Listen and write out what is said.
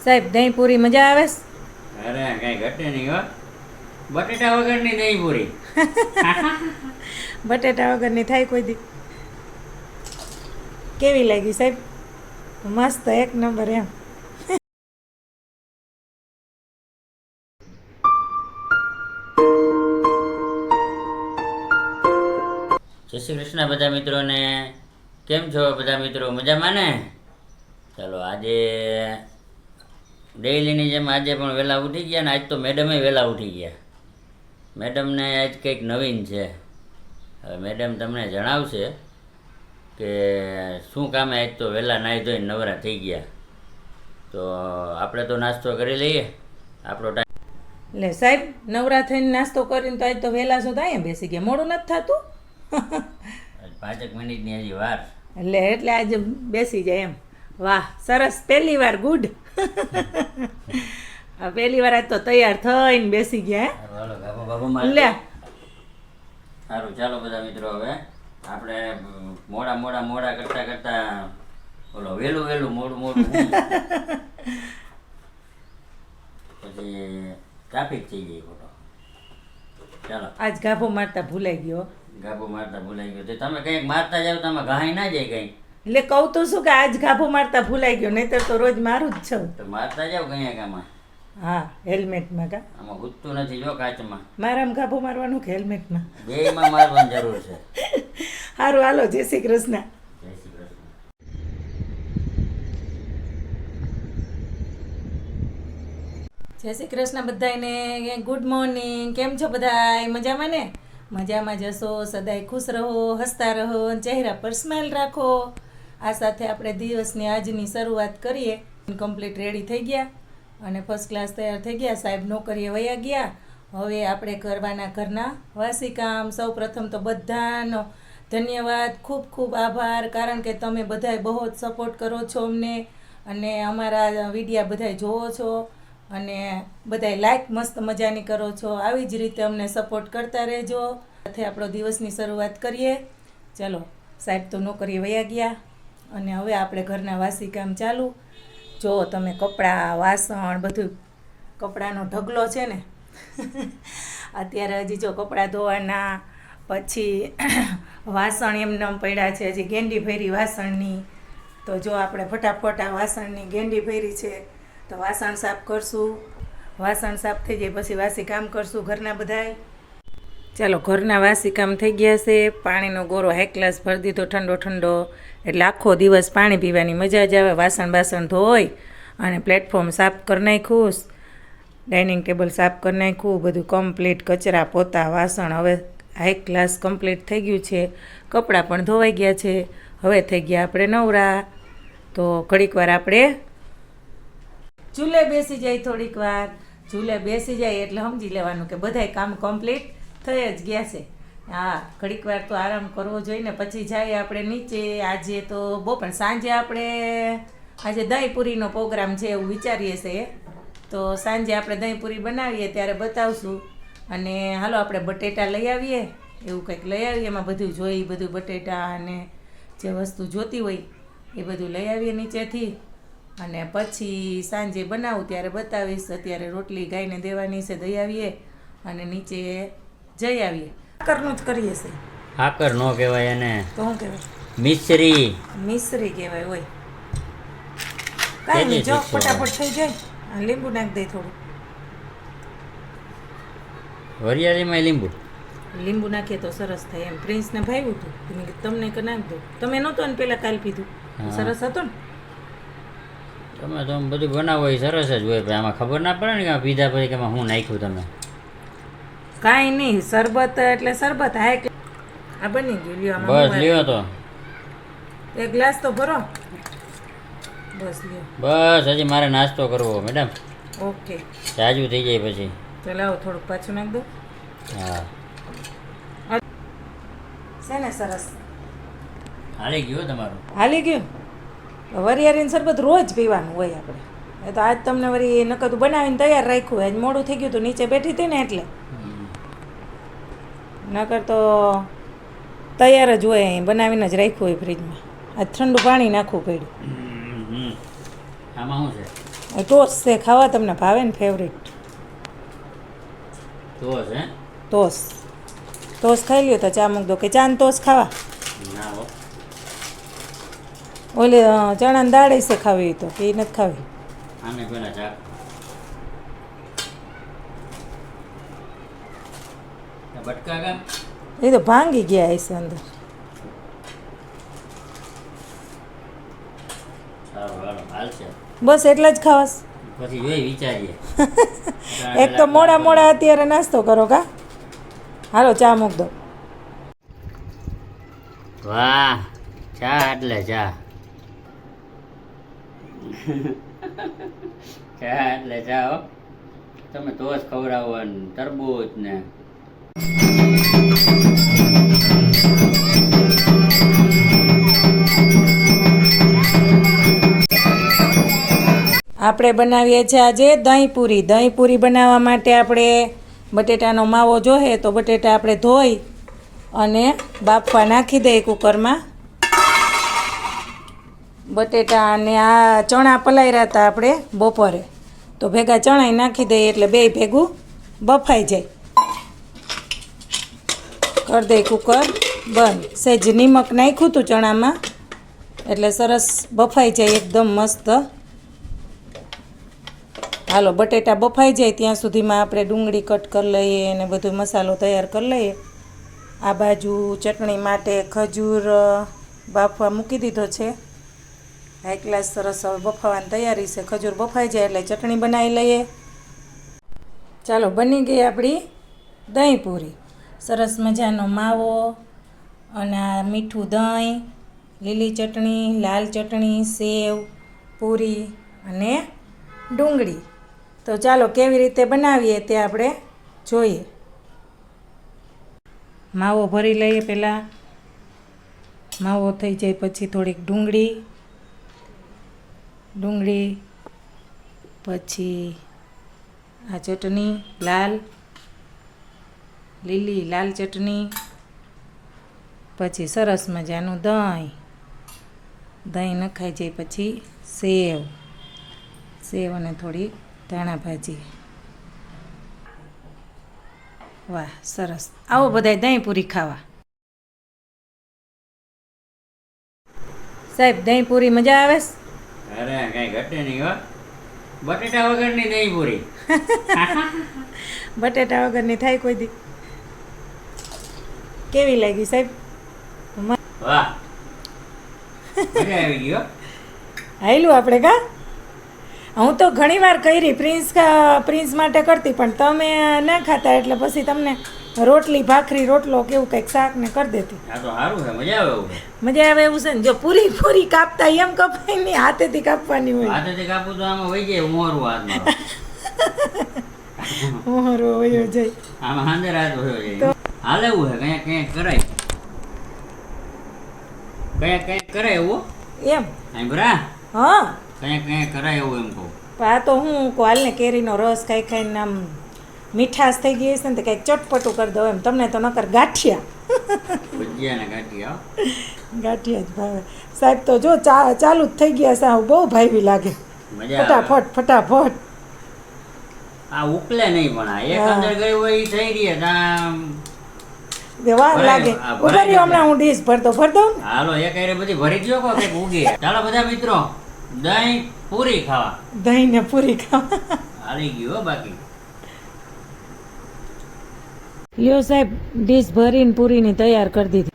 સાહેબ દહીં પૂરી મજા આવે છે? અરે કઈ ઘટે નહીં હો. બટેટા વગરની દહીં પૂરી. બટેટા વગરની થાય કોઈ દી. કેવી લાગી સાહેબ? મસ્ત, એક નંબર એમ. જય શ્રી કૃષ્ણ બધા મિત્રોને. કેમ છો બધા મિત્રો? મજામાં ને? ચાલો આજે ડેઈલીની જેમ આજે પણ વહેલા ઉઠી ગયા ને આજ તો મેડમે વહેલા ઉઠી ગયા. મેડમને આજ કંઈક નવીન છે. હવે મેડમ તમને જણાવશે કે શું કામે આજ તો વહેલા નાહી ધોઈને નવરા થઈ ગયા. તો આપણે તો નાસ્તો કરી લઈએ. આપણો ટાઈમ એટલે સાહેબ નવરા થઈને નાસ્તો કરીને તો આજ તો વહેલા છો તો અહીંયા બેસી ગયા, મોડું નથી થતું? 5 મિનિટની હજી વાર. એટલે આજે બેસી જાય એમ. વાહ, સરસ, પહેલી વાર, ગુડ. પહેલી વાર આજ તો તૈયાર થઈને બેસી ગયા. હાલો ગાભો બાબો લે સારું, ચાલો બધા મિત્રો હવે આપણે મોડા કરતા કરતા બોલો વહેલું મોડું પછી ટ્રાફિક થઈ ગઈ ખોટો. ચાલો આજ ગાભો મારતા ભૂલાઈ ગયો. ગાભો મારતા ભૂલાઈ ગયો. તો તમે કંઈક મારતા જાવ તમે ઘાઈ ના જાય કંઈ. એટલે કહું તો શું કે આજ ગાભો મારતા ભૂલાઈ ગયો, નહીતર તો રોજ મારું જ છું. તો મારતા જાવ કંઈ કામાં. હા, હેલ્મેટમાં કા આમાં ઘૂસતું નથી જો કાચમાં. મારામાં ગાભો મારવાનું કે હેલ્મેટમાં? બેયમાં મારવાની જરૂર છે. સારું, હાલો, જય શ્રી કૃષ્ણ. જય શ્રી કૃષ્ણ. જય શ્રી કૃષ્ણ બધાને. Good morning. કેમ છો બધાય? મજામાં ને? મજામાં જશો. સદાય ખુશ રહો, હસતા રહો, ચહેરા પર સ્માઇલ રાખો. આ સાથે આપણે દિવસની આજની શરૂઆત કરીએ. કમ્પ્લીટ રેડી થઈ ગયા અને ફર્સ્ટ ક્લાસ તૈયાર થઈ ગયા. સાહેબ નોકરીએ વયા ગયા. હવે આપણે કરવાના ઘરના વાસી કામ. સૌ પ્રથમ તો બધાનો ધન્યવાદ, ખૂબ ખૂબ આભાર, કારણ કે તમે બધાય બહુ જ સપોર્ટ કરો છો અમને અને અમારા વિડીયા બધાય જોવો છો અને બધાય લાઈક મસ્ત મજાની કરો છો. આવી જ રીતે અમને સપોર્ટ કરતા રહેજો. સાથે આપણો દિવસની શરૂઆત કરીએ. ચલો, સાહેબ તો નોકરીએ વયા ગયા અને હવે આપણે ઘરના વાસી કામ ચાલુ. જો તમે કપડાં, વાસણ, બધું કપડાનો ઢગલો છે ને. અત્યારે હજી જો કપડાં ધોવાના, પછી વાસણ એમને પડ્યા છે, હજી ગેંડી ભરી વાસણની. તો જો આપણે ફટાફટ આ વાસણની ગેંડી ભરી છે તો વાસણ સાફ કરશું. વાસણ સાફ થઈ જાય પછી વાસી કામ કરશું ઘરના બધાય. ચાલો, ઘરના વાસી કામ થઈ ગયા છે. પાણીનો ગોરો હાઈ ક્લાસ ભરી દીધો ઠંડો ઠંડો, એટલે આખો દિવસ પાણી પીવાની મજા જ આવે. વાસણ ધોઈ અને પ્લેટફોર્મ સાફ કરી નાખ્યું, ડાઇનિંગ ટેબલ સાફ કરી નાખ્યું, બધું કમ્પ્લીટ, કચરા પોતા વાસણ હવે હાઈ ક્લાસ કમ્પ્લીટ થઈ ગયું છે. કપડાં પણ ધોવાઈ ગયા છે. હવે થઈ ગયા આપણે નવરા. તો ઘડીક વાર આપણે ચૂલે બેસી જાય. થોડીક વાર ચૂલે બેસી જાય એટલે સમજી લેવાનું કે બધાય કામ કમ્પ્લીટ થઈ જ ગયા છે. હા, ઘડીક વાર તો આરામ કરવો જોઈએ ને પછી જાય આપણે નીચે. આજે તો પણ સાંજે આપણે આજે દહીંપૂરીનો પ્રોગ્રામ છે એવું વિચારીએ છીએ. તો સાંજે આપણે દહીંપૂરી બનાવીએ ત્યારે બતાવશું. અને હાલો આપણે બટેટા લઈ આવીએ, એવું કંઈક લઈ આવીએ. એમાં બધું જોઈ, બધું બટેટા અને જે વસ્તુ જોતી હોય એ બધું લઈ આવીએ નીચેથી. અને પછી સાંજે બનાવું ત્યારે બતાવીશ. અત્યારે રોટલી ગાયને દેવાની છે, દઈ આવીએ અને નીચે જઈ આવીએ. હાકરનું જ કરીએ છે. હાકર નો કહેવાય એને, તો શું કહેવાય? મિશ્રી. મિશ્રી કહેવાય હોય. કાંઈ નહીં, જો ફટાફટ થઈ જાય. લીંબુ નાખી દઈ થોડું. વરિયાળીમાં લીંબુ નાખીએ તો સરસ થાય એમ. પ્રિન્સને ભાવ્યું હતું, મેં કીધું તમને કે નાખ દો. તમે નહોતો ને પેલા કાલ પીધું, સરસ હતો ને. તમે તો બધું બનાવો એ સરસ જ હોય, પણ આમાં ખબર ના પડે ને કે પીધા પછી કે એમાં હું નાખ્યું તમે. કાંઈ નહીં, શરબત એટલે શરબત. હા, આ બની ગયું. લ્યો, બસ લ્યો તો એક ગ્લાસ તો ભરો. બસ લ્યો. બસ હજી મારે નાસ્તો કરવો મેડમ. ઓકે, જાજુ થઈ જાય પછી. ચાલો આવો, થોડુંક પાછું નાખ દો. હા, છે ને સરસ. હાલી ગયું તમારું? હાલી ગયું. વરિયાળીનું શરબત રોજ પીવાનું હોય આપણે. એ તો આજ તમને વળી નકતું બનાવીને તૈયાર રાખ્યું. આજ મોડું થઈ ગયું હતું, નીચે બેઠી હતી ને એટલે. નકર તો તૈયાર જ હોય, અહીં બનાવીને જ રાખ્યું હોય ફ્રીજમાં. આજ ઠંડુ પાણી નાખવું પડ્યું. આમાં શું છે? ટોસ છે ખાવા તમને ભાવે ને ફેવરિટ તો છે ટોસ ખાઈ લ્યો તો ચા મૂક દો કે ચા ને ટોસ ખાવા ના હો ઓલી ચણાની દાળ છે ખાવી તો કે એ નથી ખાવી આને પેલા ચા બટકા કા એ તો ભાંગી ગયા હશે અંદર સારું હાલો હાલશે બસ એટલા જ ખાવાસ પછી જોઈ વિચારીએ એક તો મોડા અત્યારે નાસ્તો કરો કા હાલો ચા મૂક દો વાહ ચા એટલે ચા ચા એટલે ચા હો તમે તો જ ખવડાવો ને તરબૂચ ને આપણે બનાવીએ છીએ આજે દહીં પૂરી બનાવવા માટે આપણે બટેટાનો માવો જોઈએ તો બટેટા આપણે ધોઈ અને બાફવા નાખી દઈએ કુકરમાં બટેટા અને આ ચણા પલાળ્યા હતા આપણે બપોરે તો ભેગા ચણાઈ નાખી દઈએ એટલે બેય ભેગું બફાઈ જાય કરી દઈએ કુકર બંધ સહેજ નિમક નાખ્યું હતું ચણામાં એટલે સરસ બફાઈ જાય એકદમ મસ્ત હાલો બટેટા બફાઈ જાય ત્યાં સુધીમાં આપણે ડુંગળી કટ કરી લઈએ અને બધો મસાલો તૈયાર કરી લઈએ આ બાજુ ચટણી માટે ખજૂર બાફવા મૂકી દીધો છે હાઈ ક્લાસ સરસ હવે બફાવાની તૈયારી છે ખજૂર બફાઈ જાય એટલે ચટણી બનાવી લઈએ ચાલો બની ગઈ આપણી દહીં પૂરી સરસ મજાનો માવો અને આ મીઠું દહીં લીલી ચટણી લાલ ચટણી સેવ પૂરી અને ડુંગળી તો ચાલો કેવી રીતે બનાવીએ તે આપણે જોઈએ માવો ભરી લઈએ પહેલાં માવો થઈ જાય પછી થોડીક ડુંગળી પછી આ ચટણી લીલી લાલ ચટણી પછી સરસ મજાનું દહીં નખાઈ જાય પછી સેવ અને થોડી ધાણા ભાજી વાહ સરસ આવો બધાય દહીં પૂરી ખાવા સાહેબ દહીં પૂરી મજા આવે છે? અરે કઈ ઘટે નહીં હો બટેટા વગરની દહીં પૂરી બટેટા વગરની થાય કોઈ દી કેવી લાગી સાહેબ વાહ મજા આવી ગઈ હો હાયલું આપણે કા હું તો ઘણી વાર કરી પ્રિન્સ માટે કરતી પણ તમે ના ખાતા એટલે પછી તમને રોટલી ભાખરી રોટલો કેવું કંઈક શાક ને કરી દેતી આ તો સારું છે મજા આવે એવું મજા આવે એવું છે ને જો પૂરી કાપતા એમ કપાય નહીં હાથેથી કાપવાની હોય હાથેથી કાપું તો આમાં વહી જાય મોરું હાથમાં મોહરો વયો જાય આમાં હાંજે રાત વયો જાય હાલ એવું છે કયા કરાય કયા કરાય એવું એમ અહીં બરા હા કયા કરાય એવું એમ કહું પણ આ તો હું હાલને કેરીનો રસ ખાઈને આમ મીઠાશ થઈ ગઈ છે ને તો કંઈક ચટપટું કરી દો એમ તમને તો નકર ગાંઠિયા ભજીયા ને ગાંઠિયા જ ભાવે સાહેબ તો જો ચાલુ જ થઈ ગયા સાહેબ બહુ ભાવી લાગે મજા આવે ફટાફટ આ ઉકલે નહીં પણ આ એક અંદર ગઈ હોય ઈ થઈ રહી વાર લાગે ઉભરી હમણાં હું ડીશ ભર દઉં ને હાલો એક હારે બધી ભરી દો કો કઈક ઉગી ચાલો બધા મિત્રો દહીં પૂરી ખાવા દહીં ને પૂરી ખાવા હારી ગયું હો બાકી લ્યો સાહેબ ડીશ ભરીને પૂરીની તૈયાર કરી દીધી